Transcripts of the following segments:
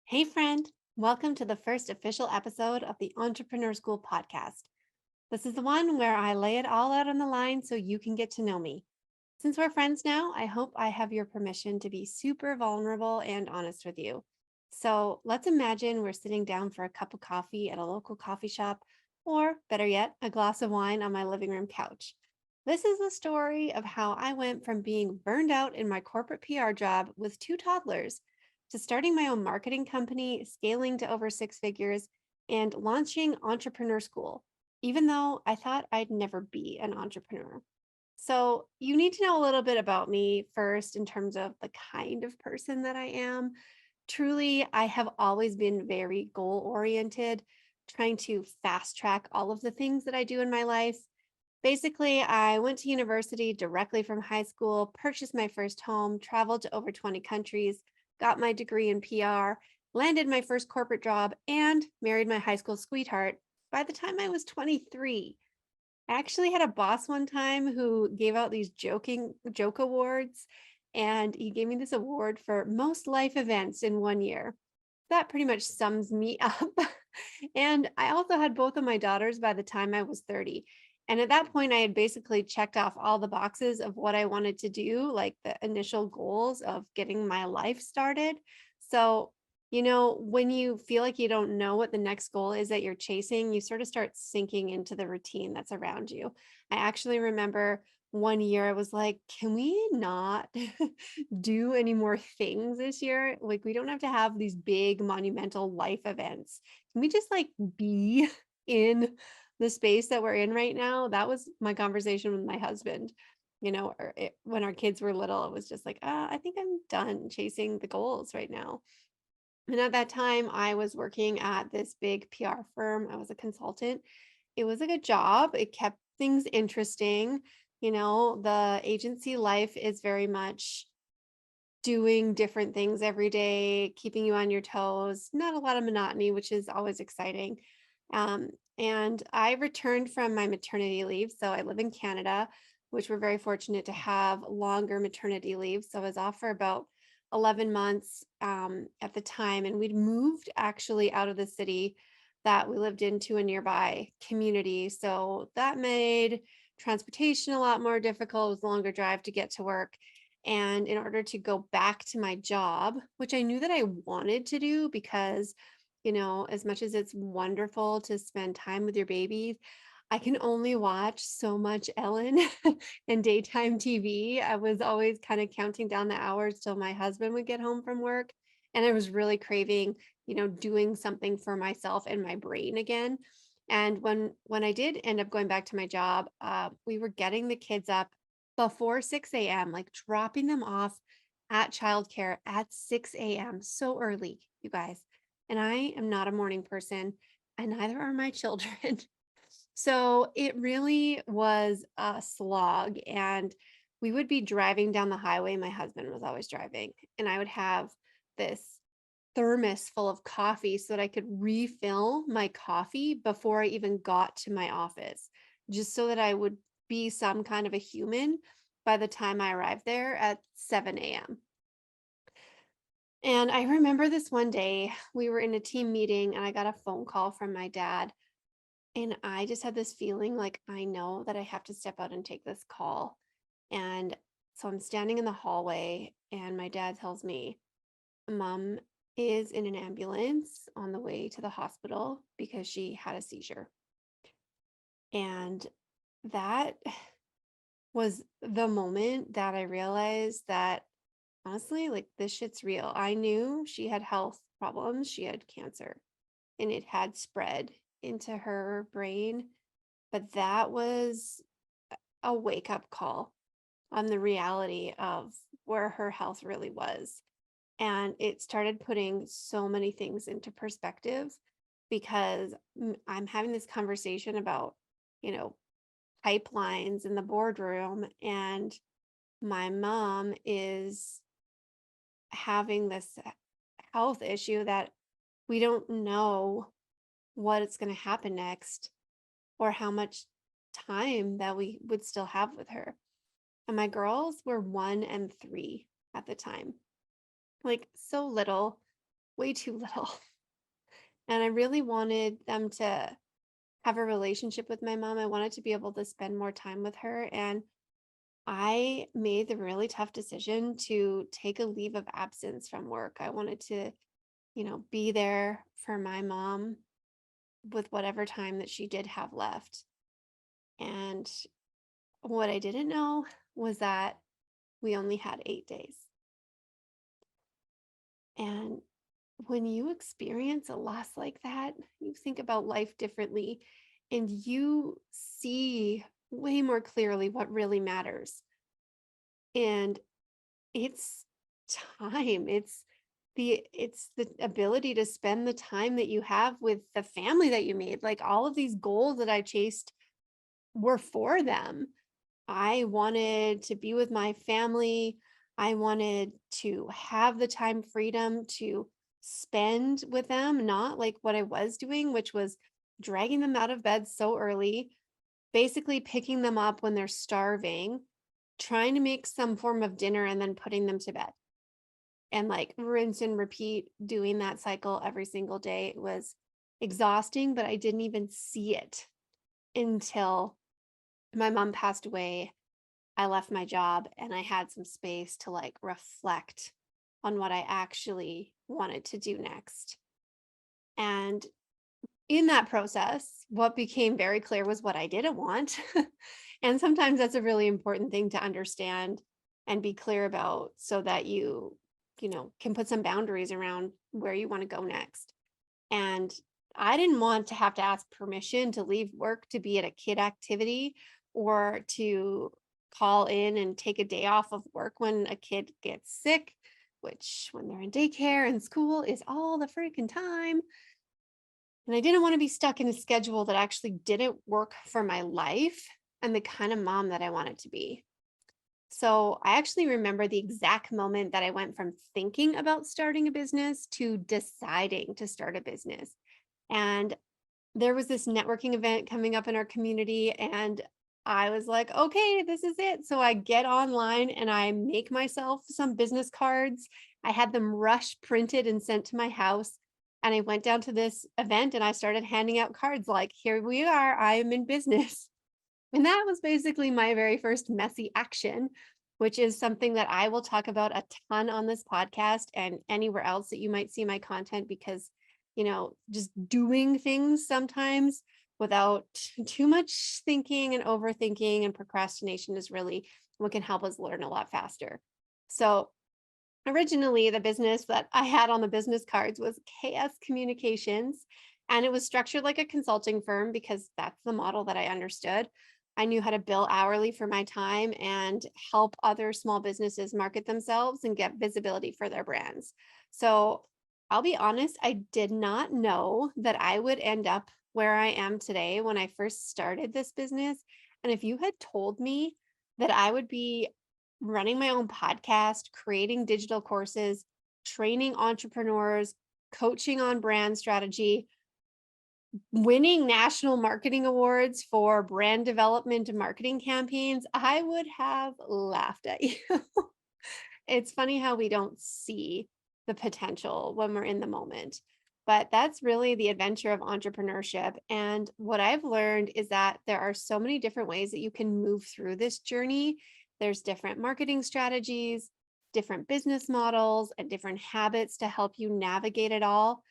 Hey, friend. Welcome to the first official episode of the Entrepreneur School podcast. This is the one where I lay it all out on the line so you can get to know me. Since we're friends now, I hope I have your permission to be super vulnerable and honest with you. So let's imagine we're sitting down for a cup of coffee at a local coffee shop, or better yet, a glass of wine on my living room couch. This is the story of how I went from being burned out in my corporate PR job with two toddlers to starting my own marketing company, scaling to over six figures, and launching Entrepreneur School, even though I thought I'd never be an entrepreneur. So, you need to know a little bit about me first in terms of the kind of person that I am. Truly, I have always been very goal oriented, trying to fast track all of the things that I do in my life. Basically, I went to university directly from high school, purchased my first home, traveled to over 20 countries, got my degree in PR, landed my first corporate job, and married my high school sweetheart by the time I was 23. I actually had a boss one time who gave out these joke awards, and he gave me this award for most life events in one year. That pretty much sums me up. And I also had both of my daughters by the time I was 30. And at that point, I had basically checked off all the boxes of what I wanted to do, like the initial goals of getting my life started. So, when you feel like you don't know what the next goal is that you're chasing, you sort of start sinking into the routine that's around you. I actually remember one year I was like, can we not do any more things this year? Like, we don't have to have these big monumental life events. Can we just like be in the space that we're in right now? That was my conversation with my husband. When our kids were little, it was just like, I think I'm done chasing the goals right now. And at that time, I was working at this big PR firm. I was a consultant. It was a good job. It kept things interesting. The agency life is very much doing different things every day, keeping you on your toes, not a lot of monotony, which is always exciting. Um, and I returned from my maternity leave. So I live in Canada, which we're very fortunate to have longer maternity leave. So I was off for about 11 months at the time. And we'd moved actually out of the city that we lived into a nearby community. So that made transportation a lot more difficult. It was a longer drive to get to work. And in order to go back to my job, which I knew that I wanted to do because, as much as it's wonderful to spend time with your babies, I can only watch so much Ellen and daytime TV. I was always kind of counting down the hours till my husband would get home from work. And I was really craving, doing something for myself and my brain again. And when I did end up going back to my job, we were getting the kids up before 6 a.m., like dropping them off at childcare at 6 a.m. So early, you guys. And I am not a morning person, and neither are my children. So it really was a slog. And we would be driving down the highway. My husband was always driving, and I would have this thermos full of coffee so that I could refill my coffee before I even got to my office, just so that I would be some kind of a human by the time I arrived there at 7 a.m. And I remember this one day, we were in a team meeting and I got a phone call from my dad. And I just had this feeling like I know that I have to step out and take this call. And so I'm standing in the hallway and my dad tells me, Mom is in an ambulance on the way to the hospital because she had a seizure. And that was the moment that I realized that honestly, like this shit's real. I knew she had health problems, she had cancer, and it had spread into her brain. But that was a wake up call on the reality of where her health really was. And it started putting so many things into perspective because I'm having this conversation about, you know, pipelines in the boardroom, and my mom is having this health issue that we don't know what it's going to happen next or how much time that we would still have with her. And my girls were 1 and 3 at the time, like so little. way too little. And I really wanted them to have a relationship with my mom. I wanted to be able to spend more time with her. And I made the really tough decision to take a leave of absence from work. I wanted to, be there for my mom with whatever time that she did have left. And what I didn't know was that we only had 8 days. And when you experience a loss like that, you think about life differently and you see way more clearly what really matters. And it's time. It's the ability to spend the time that you have with the family that you made. Like all of these goals that I chased were for them. I wanted to be with my family. I wanted to have the time freedom to spend with them, not like what I was doing, which was dragging them out of bed so early, basically picking them up when they're starving, trying to make some form of dinner and then putting them to bed. And like rinse and repeat doing that cycle every single day. It was exhausting, but I didn't even see it until my mom passed away. I left my job and I had some space to like reflect on what I actually wanted to do next. And in that process, what became very clear was what I didn't want. And sometimes that's a really important thing to understand and be clear about so that you can put some boundaries around where you want to go next. And I didn't want to have to ask permission to leave work to be at a kid activity or to call in and take a day off of work when a kid gets sick, which when they're in daycare and school is all the freaking time. And I didn't want to be stuck in a schedule that actually didn't work for my life and the kind of mom that I wanted to be. So I actually remember the exact moment that I went from thinking about starting a business to deciding to start a business. And there was this networking event coming up in our community, and I was like, okay, this is it. So I get online and I make myself some business cards. I had them rush printed and sent to my house. And I went down to this event and I started handing out cards like, here we are, I am in business. And that was basically my very first messy action, which is something that I will talk about a ton on this podcast and anywhere else that you might see my content because, just doing things sometimes without too much thinking and overthinking and procrastination is really what can help us learn a lot faster. So, originally, the business that I had on the business cards was KS Communications, and it was structured like a consulting firm because that's the model that I understood. I knew how to bill hourly for my time and help other small businesses market themselves and get visibility for their brands. So I'll be honest, I did not know that I would end up where I am today when I first started this business. And if you had told me that I would be running my own podcast, creating digital courses, training entrepreneurs, coaching on brand strategy, winning national marketing awards for brand development and marketing campaigns, I would have laughed at you. It's funny how we don't see the potential when we're in the moment. But that's really the adventure of entrepreneurship. And what I've learned is that there are so many different ways that you can move through this journey. There's different marketing strategies, different business models, and different habits to help you navigate it all.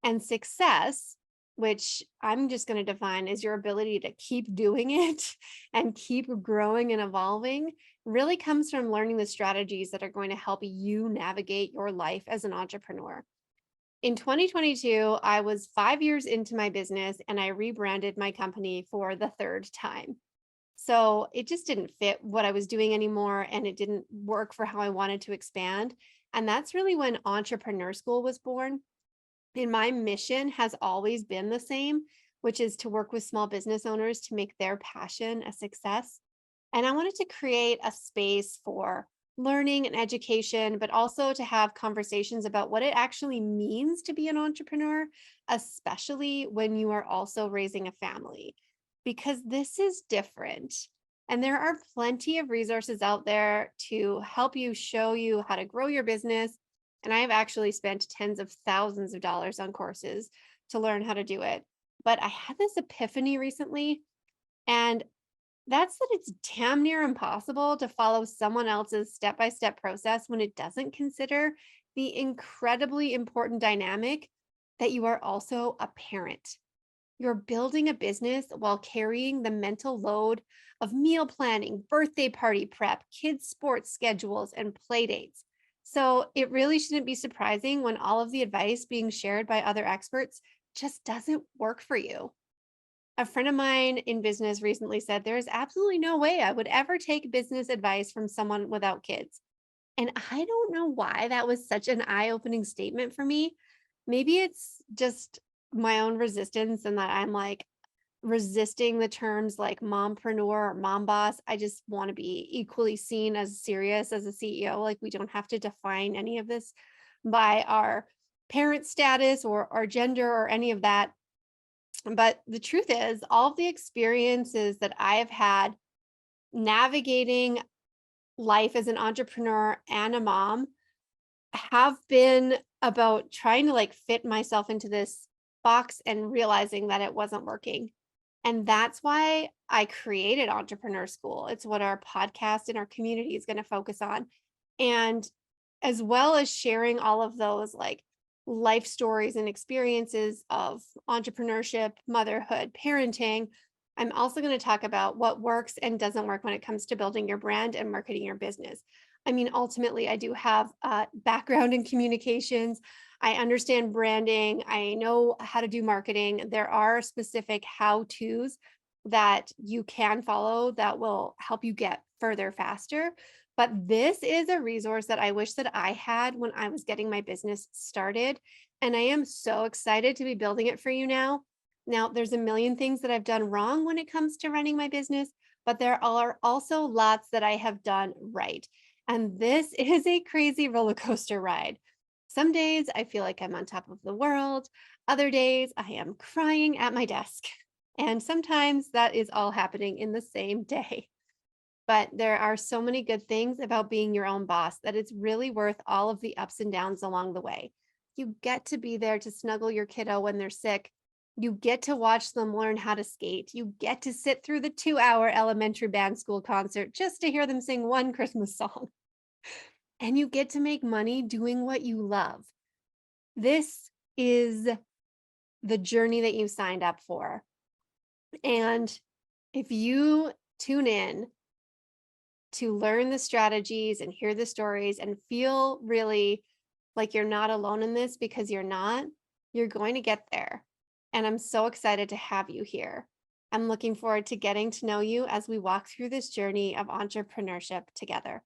And success, which I'm just going to define as your ability to keep doing it and keep growing and evolving, really comes from learning the strategies that are going to help you navigate your life as an entrepreneur. In 2022, I was 5 years into my business and I rebranded my company for the third time. So it just didn't fit what I was doing anymore and it didn't work for how I wanted to expand. And that's really when Entrepreneur School was born. And my mission has always been the same, which is to work with small business owners to make their passion a success. And I wanted to create a space for learning and education, but also to have conversations about what it actually means to be an entrepreneur, especially when you are also raising a family, because this is different. And there are plenty of resources out there to help you show you how to grow your business And I have actually spent tens of thousands of dollars on courses to learn how to do it. But I had this epiphany recently, and that's that it's damn near impossible to follow someone else's step by step process when it doesn't consider the incredibly important dynamic that you are also a parent. You're building a business while carrying the mental load of meal planning, birthday party prep, kids' sports schedules, and play dates. So it really shouldn't be surprising when all of the advice being shared by other experts just doesn't work for you. A friend of mine in business recently said there is absolutely no way I would ever take business advice from someone without kids. And I don't know why that was such an eye opening statement for me. Maybe it's just my own resistance and that I'm like resisting the terms like mompreneur or mom boss. I just want to be equally seen as serious as a CEO. Like we don't have to define any of this by our parent status or our gender or any of that. But the truth is, all of the experiences that I have had navigating life as an entrepreneur and a mom have been about trying to like fit myself into this box and realizing that it wasn't working. And that's why I created Entrepreneur School. It's what our podcast and our community is going to focus on. And as well as sharing all of those like life stories and experiences of entrepreneurship, motherhood, parenting, I'm also going to talk about what works and doesn't work when it comes to building your brand and marketing your business. I mean, ultimately, I do have a background in communications. I understand branding. I know how to do marketing. There are specific how to's that you can follow that will help you get further faster. But this is a resource that I wish that I had when I was getting my business started. And I am so excited to be building it for you now. Now, there's a million things that I've done wrong when it comes to running my business, but there are also lots that I have done right. And this is a crazy roller coaster ride. Some days I feel like I'm on top of the world. Other days I am crying at my desk. And sometimes that is all happening in the same day. But there are so many good things about being your own boss that it's really worth all of the ups and downs along the way. You get to be there to snuggle your kiddo when they're sick. You get to watch them learn how to skate. You get to sit through the 2 hour elementary band school concert just to hear them sing one Christmas song. And you get to make money doing what you love. This is the journey that you signed up for. And if you tune in to learn the strategies and hear the stories and feel really like you're not alone in this because you're not, you're going to get there. And I'm so excited to have you here. I'm looking forward to getting to know you as we walk through this journey of entrepreneurship together.